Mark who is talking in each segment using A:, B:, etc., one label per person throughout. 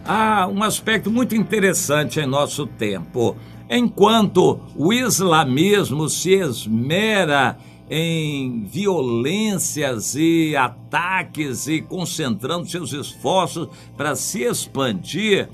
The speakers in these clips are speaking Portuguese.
A: Há um aspecto muito interessante em nosso tempo. Enquanto o islamismo se esmera em violências e ataques e concentrando seus esforços para se expandir,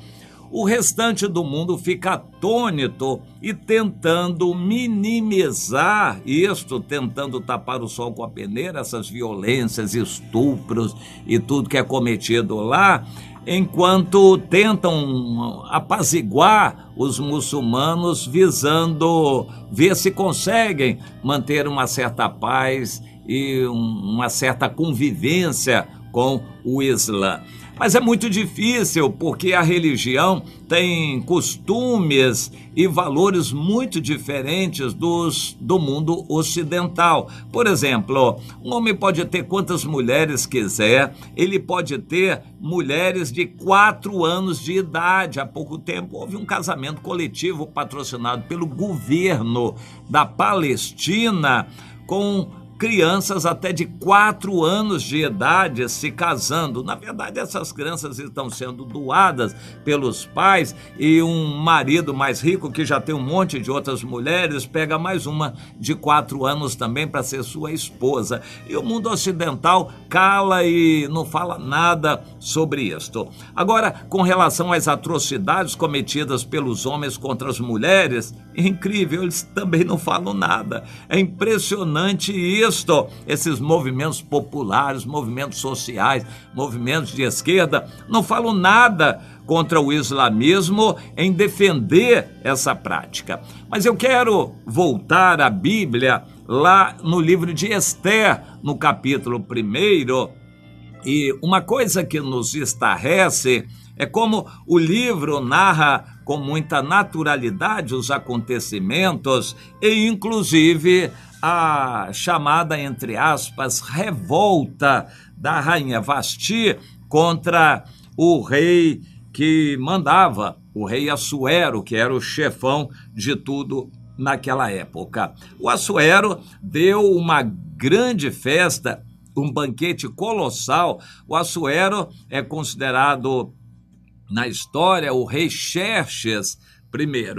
A: o restante do mundo fica atônito e tentando minimizar isto, tentando tapar o sol com a peneira, essas violências, estupros e tudo que é cometido lá, enquanto tentam apaziguar os muçulmanos, visando ver se conseguem manter uma certa paz e uma certa convivência com o Islã. Mas é muito difícil, porque a religião tem costumes e valores muito diferentes do mundo ocidental. Por exemplo, um homem pode ter quantas mulheres quiser, ele pode ter mulheres de 4 anos de idade. Há pouco tempo houve um casamento coletivo patrocinado pelo governo da Palestina com crianças até de 4 anos de idade se casando. Na verdade, essas crianças estão sendo doadas pelos pais, e um marido mais rico, que já tem um monte de outras mulheres, pega mais uma de 4 anos também para ser sua esposa. E o mundo ocidental cala e não fala nada sobre isto. Agora, com relação às atrocidades cometidas pelos homens contra as mulheres, é incrível, eles também não falam nada. É impressionante isso. Esses movimentos populares, movimentos sociais, movimentos de esquerda, não falam nada contra o islamismo em defender essa prática. Mas eu quero voltar à Bíblia, lá no livro de Esther, no capítulo 1, e uma coisa que nos estarrece é como o livro narra com muita naturalidade os acontecimentos e, inclusive, a chamada, entre aspas, revolta da rainha Vasti contra o rei que mandava, o rei Assuero, que era o chefão de tudo naquela época. O Assuero deu uma grande festa, um banquete colossal. O Assuero é considerado na história o rei Xerxes I,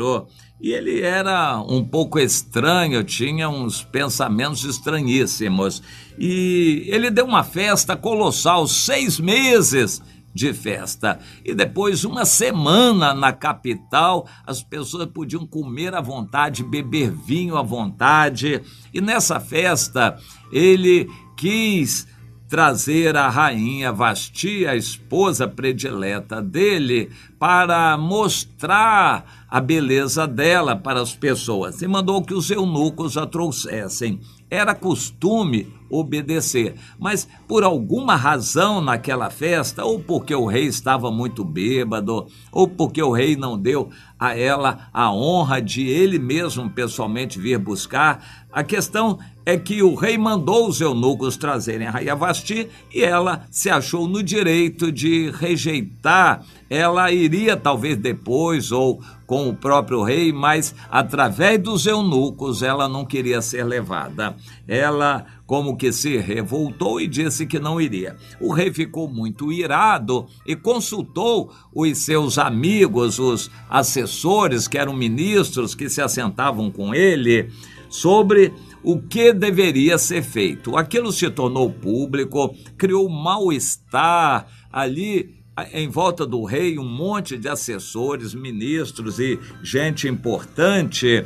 A: e ele era um pouco estranho, tinha uns pensamentos estranhíssimos, e ele deu uma festa colossal, 6 meses de festa, e depois 1 semana na capital, as pessoas podiam comer à vontade, beber vinho à vontade, e nessa festa ele quis trazer a rainha Vasti, a esposa predileta dele, para mostrar a beleza dela para as pessoas, e mandou que os eunucos a trouxessem. Era costume obedecer, mas por alguma razão naquela festa, ou porque o rei estava muito bêbado, ou porque o rei não deu a ela a honra de ele mesmo pessoalmente vir buscar, a questão é que o rei mandou os eunucos trazerem a rainha Vasti, e ela se achou no direito de rejeitar. Ela iria talvez depois ou com o próprio rei, mas através dos eunucos ela não queria ser levada. Ela como que se revoltou e disse que não iria. O rei ficou muito irado e consultou os seus amigos, os assessores, que eram ministros que se assentavam com ele, sobre o que deveria ser feito. Aquilo se tornou público, criou mal-estar ali em volta do rei, um monte de assessores, ministros e gente importante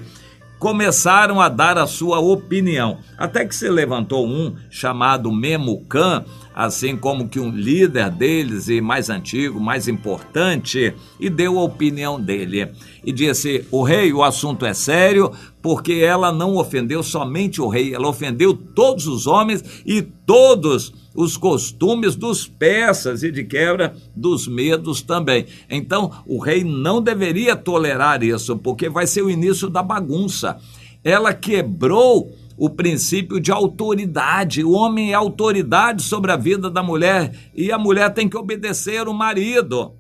A: começaram a dar a sua opinião, até que se levantou um chamado Memucã, assim como que um líder deles e mais antigo, mais importante, e deu a opinião dele. E disse: o rei, o assunto é sério, porque ela não ofendeu somente o rei, ela ofendeu todos os homens e todos os costumes dos persas e de quebra dos medos também. Então, o rei não deveria tolerar isso, porque vai ser o início da bagunça. Ela quebrou o princípio de autoridade. O homem é autoridade sobre a vida da mulher e a mulher tem que obedecer o marido.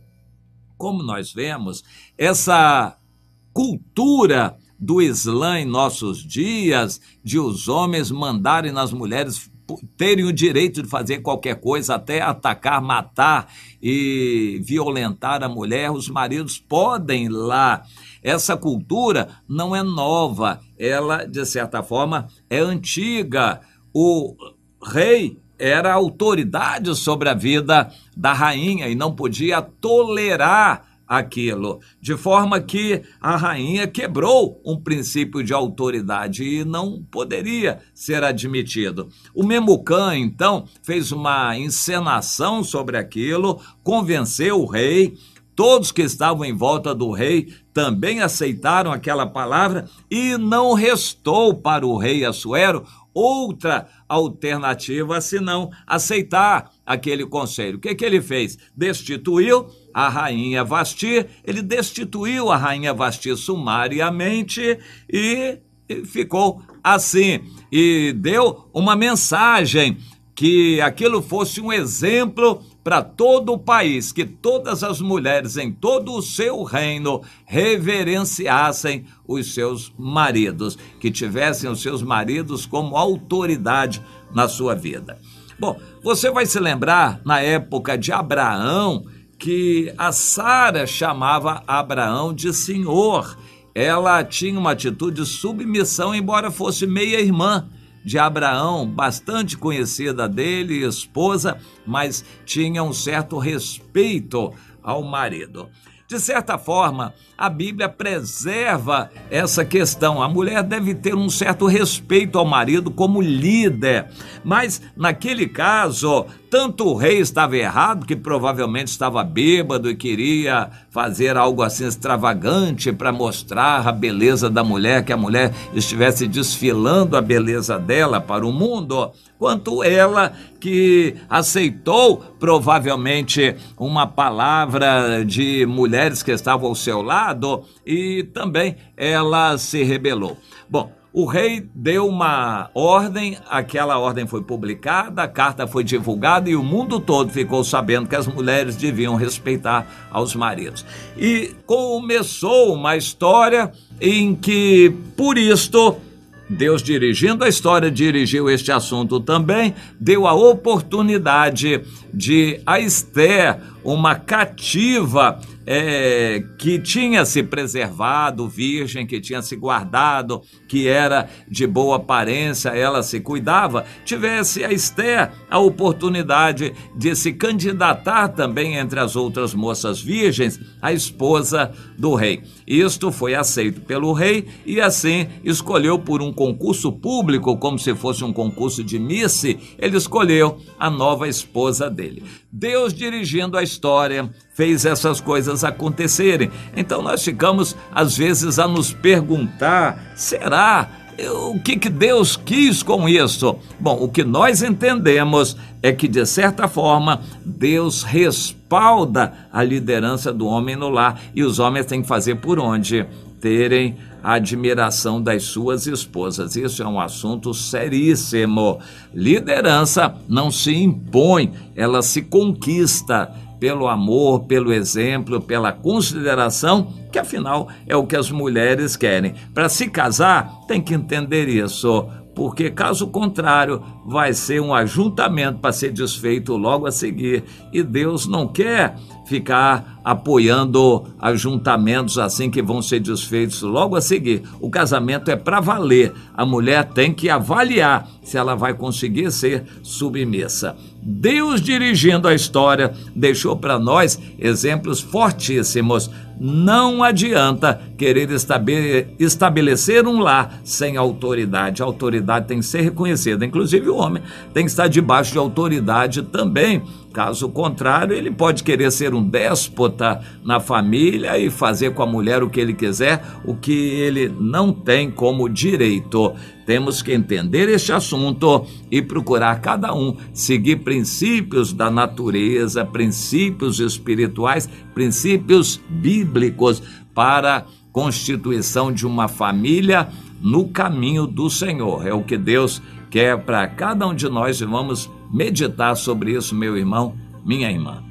A: Como nós vemos, essa cultura do Islã em nossos dias, de os homens mandarem nas mulheres terem o direito de fazer qualquer coisa, até atacar, matar e violentar a mulher. Os maridos podem lá. Essa cultura não é nova, ela, de certa forma, é antiga. O rei era a autoridade sobre a vida da rainha e não podia tolerar aquilo, de forma que a rainha quebrou um princípio de autoridade e não poderia ser admitido. O Memucã, então, fez uma encenação sobre aquilo, convenceu o rei. Todos que estavam em volta do rei também aceitaram aquela palavra e não restou para o rei Assuero outra alternativa senão aceitar aquele conselho. O que ele fez? Destituiu a rainha Vasti, ele destituiu a rainha Vasti sumariamente e ficou assim. E deu uma mensagem que aquilo fosse um exemplo para todo o país, que todas as mulheres em todo o seu reino reverenciassem os seus maridos, que tivessem os seus maridos como autoridade na sua vida. Bom, você vai se lembrar, na época de Abraão, que a Sara chamava Abraão de senhor. Ela tinha uma atitude de submissão, embora fosse meia-irmã de Abraão, bastante conhecida dele, esposa, mas tinha um certo respeito ao marido. De certa forma, a Bíblia preserva essa questão. A mulher deve ter um certo respeito ao marido como líder. Mas, naquele caso, tanto o rei estava errado, que provavelmente estava bêbado e queria fazer algo assim extravagante para mostrar a beleza da mulher, que a mulher estivesse desfilando a beleza dela para o mundo, quanto ela que aceitou provavelmente uma palavra de mulheres que estavam ao seu lado e também ela se rebelou. Bom, o rei deu uma ordem, aquela ordem foi publicada, a carta foi divulgada e o mundo todo ficou sabendo que as mulheres deviam respeitar aos maridos. E começou uma história em que, por isto, Deus, dirigindo a história, dirigiu este assunto também, deu a oportunidade de a Esther, uma cativa que tinha se preservado, virgem, que tinha se guardado, que era de boa aparência, ela se cuidava, tivesse a Esther a oportunidade de se candidatar também entre as outras moças virgens, a esposa do rei. Isto foi aceito pelo rei e assim escolheu por um concurso público, como se fosse um concurso de Miss, ele escolheu a nova esposa dele. Deus, dirigindo a história, fez essas coisas acontecerem. Então nós ficamos às vezes a nos perguntar, será? O que Deus quis com isso? Bom, o que nós entendemos é que, de certa forma, Deus respalda a liderança do homem no lar e os homens têm que fazer por onde terem a admiração das suas esposas. Isso é um assunto seríssimo. Liderança não se impõe, ela se conquista pelo amor, pelo exemplo, pela consideração, que afinal é o que as mulheres querem. Para se casar, tem que entender isso, porque caso contrário, vai ser um ajuntamento para ser desfeito logo a seguir, e Deus não quer ficar apoiando ajuntamentos assim que vão ser desfeitos logo a seguir. O casamento é para valer. A mulher tem que avaliar se ela vai conseguir ser submissa. Deus, dirigindo a história, deixou para nós exemplos fortíssimos. Não adianta querer estabelecer um lar sem autoridade. A autoridade tem que ser reconhecida. Inclusive o homem tem que estar debaixo de autoridade também. Caso contrário, ele pode querer ser um déspota na família e fazer com a mulher o que ele quiser, o que ele não tem como direito. Temos que entender este assunto e procurar cada um seguir princípios da natureza, princípios espirituais, princípios bíblicos para a constituição de uma família no caminho do Senhor. É o que Deus quer para cada um de nós e vamos meditar sobre isso, meu irmão, minha irmã.